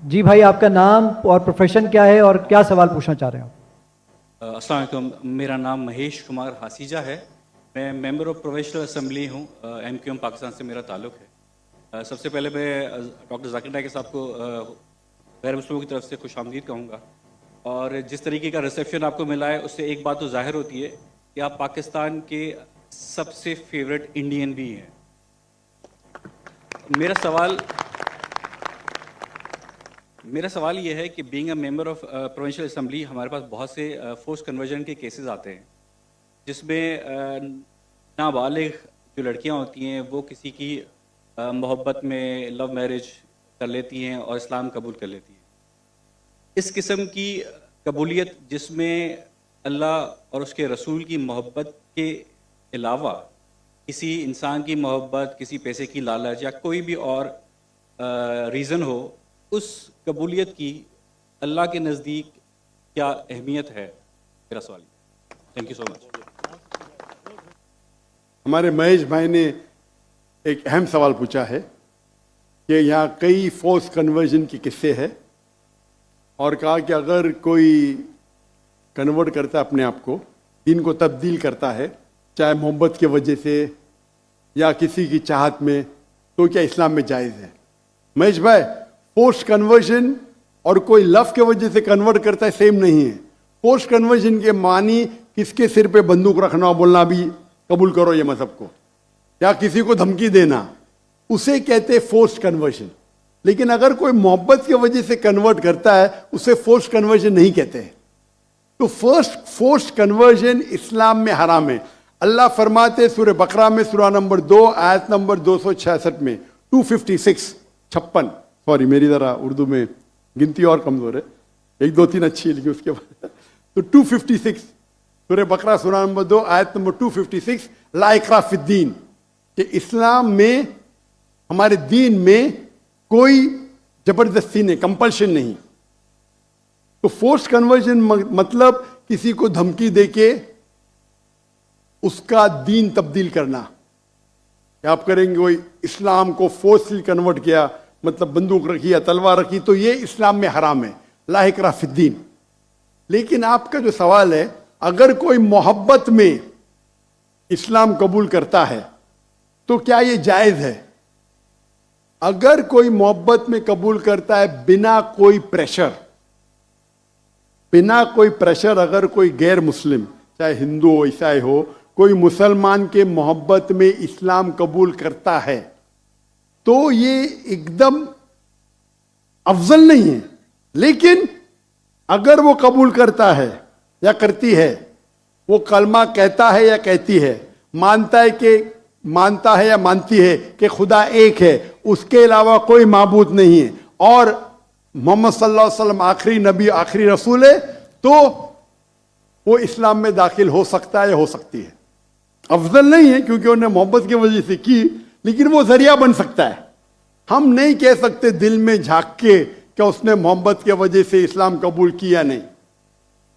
جی بھائی آپ کا نام اور پروفیشن کیا ہے اور کیا سوال پوچھنا چاہ رہے ہیں آپ؟ السلام علیکم، میرا نام مہیش کمار ہاسیجہ ہے. میں ممبر آف پروونشنل اسمبلی ہوں. ایم کیو ایم پاکستان سے میرا تعلق ہے. سب سے پہلے میں ڈاکٹر ذاکر نائک صاحب کو غیر مسلموں کی طرف سے خوش آمدید کہوں گا. اور جس طریقے کا ریسیپشن آپ کو ملا ہے اس سے ایک بات تو ظاہر ہوتی ہے کہ آپ پاکستان کے سب سے فیوریٹ انڈین بھی ہیں. میرا سوال یہ ہے کہ being a member of provincial assembly ہمارے پاس بہت سے فورس کنورژن کے کیسز آتے ہیں جس میں نابالغ جو لڑکیاں ہوتی ہیں وہ کسی کی محبت میں لو میرج کر لیتی ہیں اور اسلام قبول کر لیتی ہیں. اس قسم کی قبولیت جس میں اللہ اور اس کے رسول کی محبت کے علاوہ کسی انسان کی محبت، کسی پیسے کی لالچ یا کوئی بھی اور ریزن ہو، اس قبولیت کی اللہ کے نزدیک کیا اہمیت ہے؟ میرا سوال. تھینک یو سو مچ. ہمارے مہیش بھائی نے ایک اہم سوال پوچھا ہے کہ یہاں کئی فورس کنورژن کے قصے ہیں اور کہا کہ اگر کوئی کنورٹ کرتا ہے اپنے آپ کو، دین کو تبدیل کرتا ہے چاہے محبت کی وجہ سے یا کسی کی چاہت میں، تو کیا اسلام میں جائز ہے؟ مہیش بھائی، فورس کنورژن اور کوئی لو کی وجہ سے کنورٹ کرتا ہے سیم نہیں ہے. فورس کنورژن کے معنی کس کے سر پہ بندوق رکھنا اور بولنا بھی قبول کرو یہ مذہب کو، یا کسی کو دھمکی دینا، اسے کہتے فورس کنورژن. لیکن اگر کوئی محبت کی وجہ سے کنورٹ کرتا ہے اسے فورس کنورژن نہیں کہتے. تو فورس کنورژن اسلام میں حرام ہے. اللہ فرماتے سورہ بقرہ میں سورہ نمبر 2 آیت نمبر 266 میں 256 سوری میری ذرا اردو میں گنتی اور کمزور ہے، 1 2 3 اچھی ہے لیکن اس کے بعد تو 256 سورہ بقرہ سورہ نمبر 2 آیت نمبر 256 لا اکراہ فی الدین، کہ اسلام میں ہمارے دین میں کوئی زبردستی نہیں، کمپلشن نہیں. تو فورس کنورژن مطلب کسی کو دھمکی دے کے اس کا دین تبدیل کرنا. کیا آپ کریں گے؟ کوئی اسلام کو فورسلی کنورٹ کیا، مطلب بندوق رکھی یا تلوار رکھی، تو یہ اسلام میں حرام ہے، لا اکراہ فی الدین. لیکن آپ کا جو سوال ہے، اگر کوئی محبت میں اسلام قبول کرتا ہے تو کیا یہ جائز ہے؟ اگر کوئی محبت میں قبول کرتا ہے بنا کوئی پریشر، اگر کوئی غیر مسلم چاہے ہندو ہو عیسائی ہو، کوئی مسلمان کے محبت میں اسلام قبول کرتا ہے تو یہ ایک دم افضل نہیں ہے. لیکن اگر وہ قبول کرتا ہے یا کرتی ہے، وہ کلمہ کہتا ہے یا کہتی ہے، مانتا ہے یا مانتی ہے کہ خدا ایک ہے، اس کے علاوہ کوئی معبود نہیں ہے، اور محمد صلی اللہ علیہ وسلم آخری نبی آخری رسول ہے، تو وہ اسلام میں داخل ہو سکتا ہے یا ہو سکتی ہے. افضل نہیں ہے کیونکہ انہوں نے محبت کی وجہ سے کی، لیکن وہ ذریعہ بن سکتا ہے. ہم نہیں کہہ سکتے دل میں جھانک کے کہ اس نے محبت کی وجہ سے اسلام قبول کیا نہیں.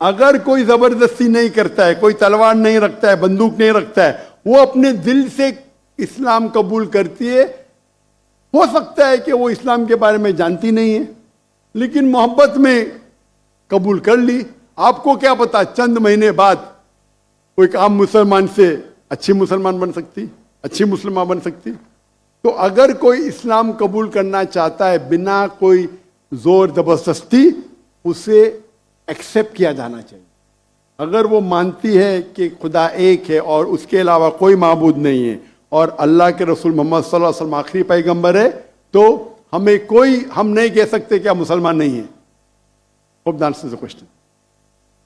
اگر کوئی زبردستی نہیں کرتا ہے، کوئی تلوار نہیں رکھتا ہے، بندوق نہیں رکھتا ہے، وہ اپنے دل سے اسلام قبول کرتی ہے، ہو سکتا ہے کہ وہ اسلام کے بارے میں جانتی نہیں ہے لیکن محبت میں قبول کر لی. آپ کو کیا پتا چند مہینے بعد کوئی عام مسلمان سے اچھی مسلمان بن سکتی، اچھی مسلمان بن سکتی. تو اگر کوئی اسلام قبول کرنا چاہتا ہے بنا کوئی زور زبردستی، اسے ایکسیپٹ کیا جانا چاہیے. اگر وہ مانتی ہے کہ خدا ایک ہے اور اس کے علاوہ کوئی معبود نہیں ہے اور اللہ کے رسول محمد صلی اللہ علیہ وسلم آخری پیغمبر ہے، تو ہم نہیں کہہ سکتے کہ آپ مسلمان نہیں ہیں. Hope that answers the question.